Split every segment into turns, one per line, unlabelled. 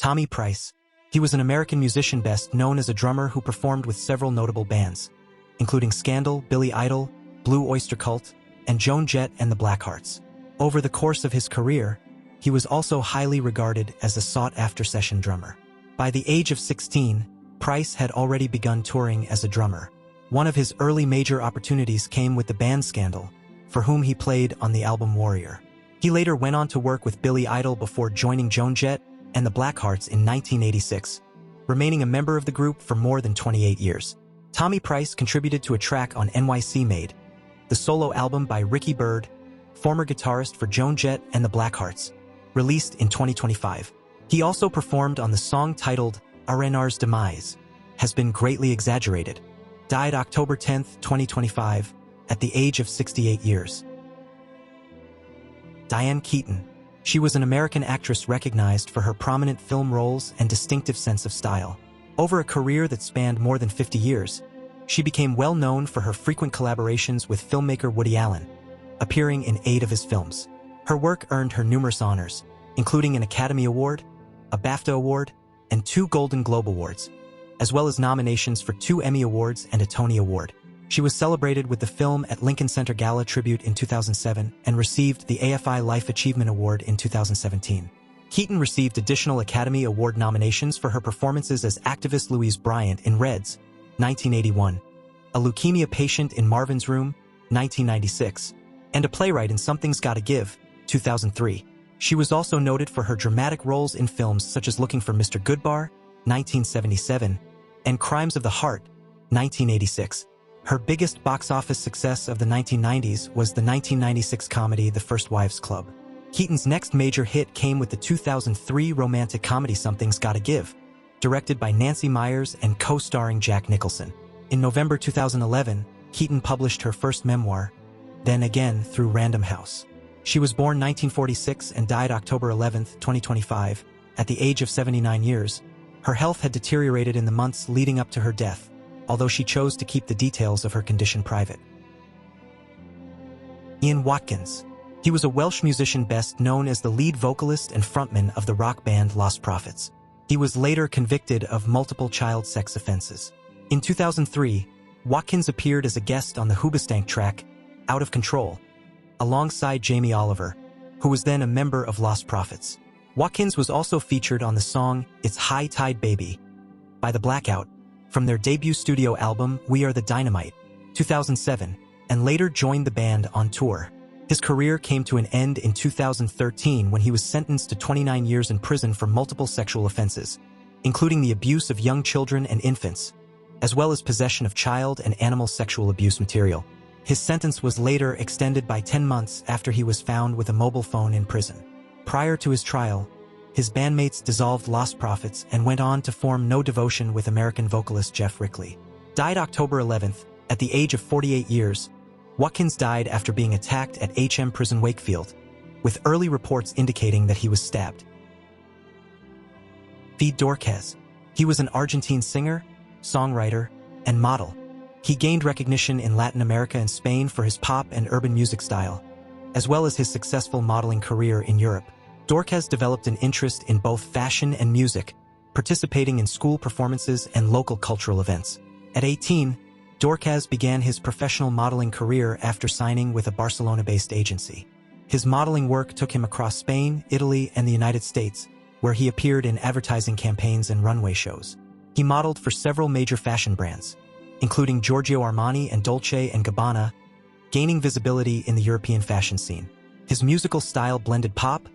Thommy Price. He was an American musician best known as a drummer who performed with several notable bands, including Scandal, Billy Idol, Blue Oyster Cult, and Joan Jett and the Blackhearts. Over the course of his career, he was also highly regarded as a sought-after session drummer. By the age of 16, Price had already begun touring as a drummer. One of his early major opportunities came with the band Scandal, for whom he played on the album Warrior. He later went on to work with Billy Idol before joining Joan Jett and the Blackhearts in 1986, remaining a member of the group for more than 28 years. Thommy Price contributed to a track on NYC Made, the solo album by Ricky Byrd, former guitarist for Joan Jett and the Blackhearts, released in 2025. He also performed on the song titled Arenar's Demise, Has Been Greatly Exaggerated. Died October 10, 2025, at the age of 68 years. Diane Keaton. She was an American actress recognized for her prominent film roles and distinctive sense of style. Over a career that spanned more than 50 years, she became well known for her frequent collaborations with filmmaker Woody Allen, appearing in 8 of his films. Her work earned her numerous honors, including an Academy Award, a BAFTA Award, and 2 Golden Globe Awards, as well as nominations for 2 Emmy Awards and a Tony Award. She was celebrated with the film at Lincoln Center Gala Tribute in 2007 and received the AFI Life Achievement Award in 2017. Keaton received additional Academy Award nominations for her performances as activist Louise Bryant in Reds, 1981, a leukemia patient in Marvin's Room, 1996, and a playwright in Something's Gotta Give, 2003. She was also noted for her dramatic roles in films such as Looking for Mr. Goodbar, 1977, and Crimes of the Heart, 1986. Her biggest box office success of the 1990s was the 1996 comedy The First Wives Club. Keaton's next major hit came with the 2003 romantic comedy Something's Gotta Give, directed by Nancy Meyers and co-starring Jack Nicholson. In November 2011, Keaton published her first memoir, Then Again Through Random House. She was born 1946 and died October 11, 2025, at the age of 79 years. Her health had deteriorated in the months leading up to her death, although she chose to keep the details of her condition private. Ian Watkins. He was a Welsh musician best known as the lead vocalist and frontman of the rock band Lost Prophets. He was later convicted of multiple child sex offenses. In 2003, Watkins appeared as a guest on the Hoobastank track, Out of Control, alongside Jamie Oliver, who was then a member of Lost Prophets. Watkins was also featured on the song It's High Tide Baby by The Blackout, from their debut studio album We Are the Dynamite, 2007, and later joined the band on tour. His career came to an end in 2013 when he was sentenced to 29 years in prison for multiple sexual offenses, including the abuse of young children and infants, as well as possession of child and animal sexual abuse material. His sentence was later extended by 10 months after he was found with a mobile phone in prison. Prior to his trial, his bandmates dissolved Lost Prophets and went on to form No Devotion with American vocalist Jeff Rickley. Died October 11th, at the age of 48 years, Watkins died after being attacked at HM Prison Wakefield, with early reports indicating that he was stabbed. Fede Dorcaz. He was an Argentine singer, songwriter, and model. He gained recognition in Latin America and Spain for his pop and urban music style, as well as his successful modeling career in Europe. Dorcaz developed an interest in both fashion and music, participating in school performances and local cultural events. At 18, Dorcaz began his professional modeling career after signing with a Barcelona-based agency. His modeling work took him across Spain, Italy, and the United States, where he appeared in advertising campaigns and runway shows. He modeled for several major fashion brands, including Giorgio Armani and Dolce & Gabbana, gaining visibility in the European fashion scene. His musical style blended pop,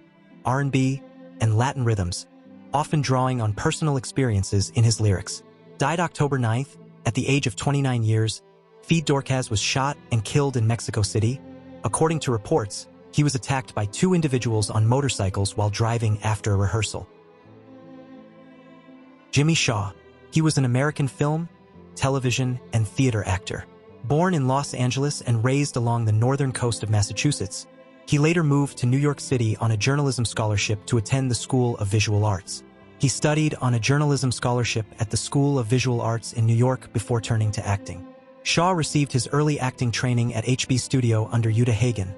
R&B, and Latin rhythms, often drawing on personal experiences in his lyrics. Died October 9th, at the age of 29 years, Fede Dorcaz was shot and killed in Mexico City. According to reports, he was attacked by 2 individuals on motorcycles while driving after a rehearsal. Jimmy Shaw. He was an American film, television, and theater actor. Born in Los Angeles and raised along the northern coast of Massachusetts, he later moved to New York City on a journalism scholarship to attend the School of Visual Arts. He studied on a journalism scholarship at the School of Visual Arts in New York before turning to acting. Shaw received his early acting training at HB Studio under Uta Hagen,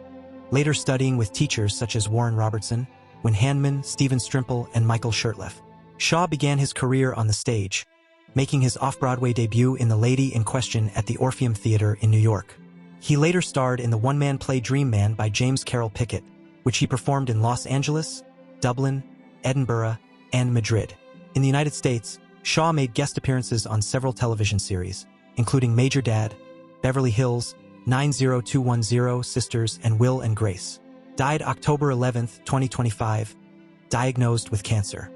later studying with teachers such as Warren Robertson, Wyn Handman, Stephen Strimple, and Michael Shurtleff. Shaw began his career on the stage, making his off-Broadway debut in The Lady in Question at the Orpheum Theater in New York. He later starred in the one-man play Dream Man by James Carroll Pickett, which he performed in Los Angeles, Dublin, Edinburgh, and Madrid. In the United States, Shaw made guest appearances on several television series, including Major Dad, Beverly Hills, 90210, Sisters, and Will and Grace. Died October 11, 2025, diagnosed with cancer.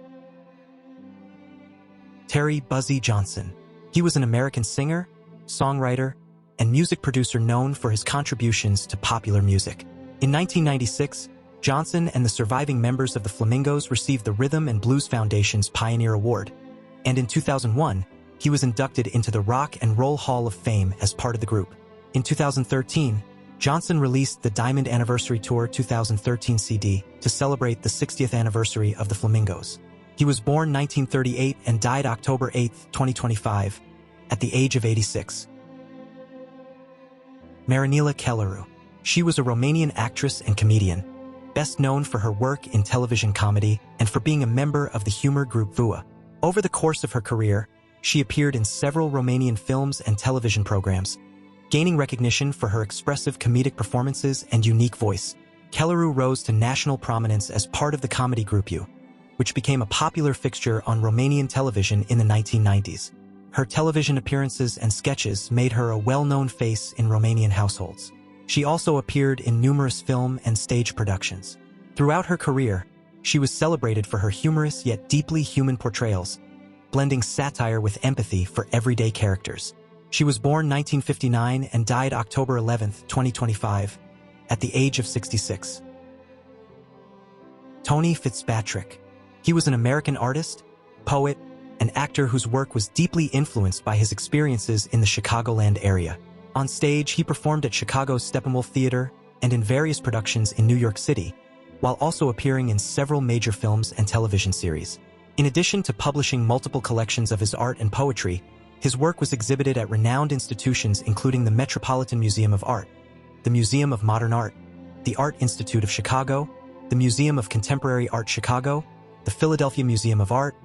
Terry "Buzzy" Johnson. He was an American singer, songwriter, and music producer known for his contributions to popular music. In 1996, Johnson and the surviving members of the Flamingos received the Rhythm and Blues Foundation's Pioneer Award, and in 2001, he was inducted into the Rock and Roll Hall of Fame as part of the group. In 2013, Johnson released the Diamond Anniversary Tour 2013 CD to celebrate the 60th anniversary of the Flamingos. He was born 1938 and died October 8, 2025, at the age of 86. Marinela Chelaru. She was a Romanian actress and comedian, best known for her work in television comedy and for being a member of the humor group VOA. Over the course of her career, she appeared in several Romanian films and television programs, gaining recognition for her expressive comedic performances and unique voice. Chelaru rose to national prominence as part of the comedy group U, which became a popular fixture on Romanian television in the 1990s. Her television appearances and sketches made her a well-known face in Romanian households. She also appeared in numerous film and stage productions. Throughout her career, she was celebrated for her humorous yet deeply human portrayals, blending satire with empathy for everyday characters. She was born 1959 and died October 11, 2025, at the age of 66. Tony Fitzpatrick. He was an American artist, poet, and actor whose work was deeply influenced by his experiences in the Chicagoland area. On stage, he performed at Chicago's Steppenwolf Theater and in various productions in New York City, while also appearing in several major films and television series. In addition to publishing multiple collections of his art and poetry, his work was exhibited at renowned institutions including the Metropolitan Museum of Art, the Museum of Modern Art, the Art Institute of Chicago, the Museum of Contemporary Art Chicago, the Philadelphia Museum of Art,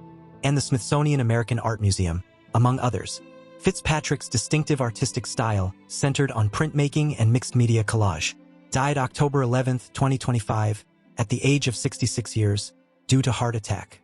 and the Smithsonian American Art Museum, among others. Fitzpatrick's distinctive artistic style centered on printmaking and mixed media collage. Died October 11, 2025, at the age of 66 years, due to heart attack.